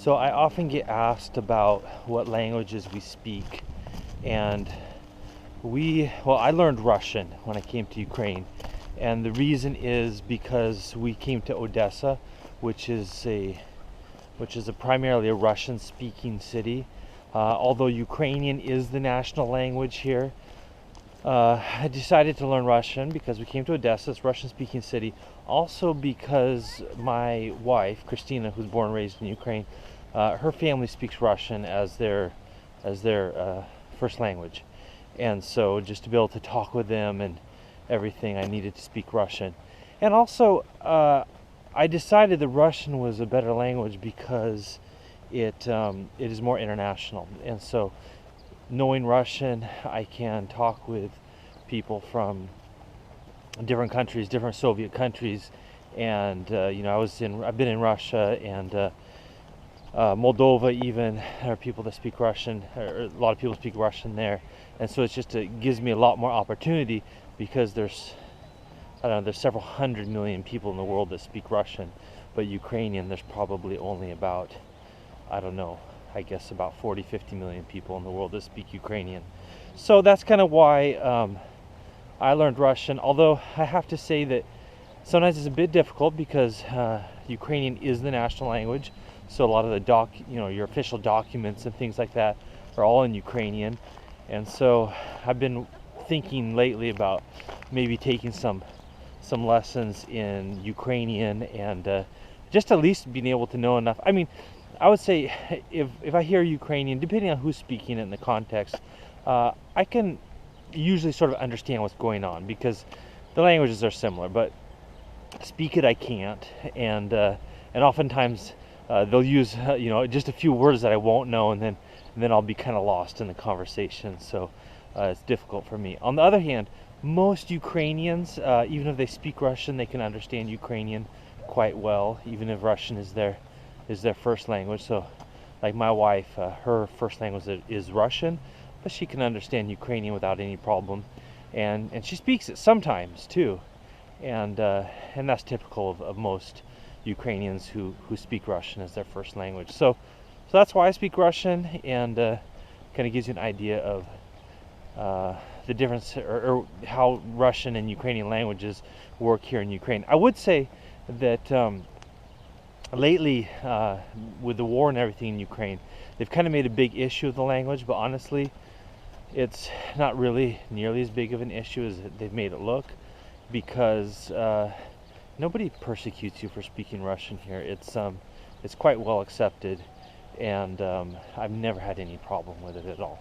So I often get asked about what languages we speak, and I learned Russian when I came to Ukraine, and the reason is because we came to Odessa, which is a primarily a Russian-speaking city. Although Ukrainian is the national language here, I decided to learn Russian because we came to Odessa, this Russian-speaking city. Also because my wife, Christina, who's born and raised in Ukraine, her family speaks Russian as their first language, and so just to be able to talk with them and everything, I needed to speak Russian. And also, I decided that Russian was a better language because it is more international, and so knowing Russian, I can talk with people from different countries, different Soviet countries, and I've been in Russia and Moldova even. There are people that speak Russian, or a lot of people speak Russian there, and so it gives me a lot more opportunity because there's several hundred million people in the world that speak Russian, but Ukrainian there's probably only about, I don't know, I guess about 40-50 million people in the world that speak Ukrainian. So that's kind of why I learned Russian, although I have to say that sometimes it's a bit difficult because Ukrainian is the national language, so a lot of your official documents and things like that are all in Ukrainian. And so I've been thinking lately about maybe taking some lessons in Ukrainian and just at least being able to know enough. I mean, I would say if I hear Ukrainian, depending on who's speaking it in the context, I can usually sort of understand what's going on because the languages are similar, but speak it I can't, and oftentimes they'll use just a few words that I won't know, and then I'll be kind of lost in the conversation. So it's difficult for me. On the other hand, most Ukrainians, even if they speak Russian, they can understand Ukrainian quite well, even if Russian is their first language. So like my wife, her first language is Russian, but she can understand Ukrainian without any problem, and she speaks it sometimes too, and that's typical of most Ukrainians who speak Russian as their first language. So that's why I speak Russian, and kind of gives you an idea of the difference, or how Russian and Ukrainian languages work here in Ukraine. I would say that lately, with the war and everything in Ukraine, they've kind of made a big issue of the language, but honestly, it's not really nearly as big of an issue as they've made it look, because nobody persecutes you for speaking Russian here. It's quite well accepted, and I've never had any problem with it at all.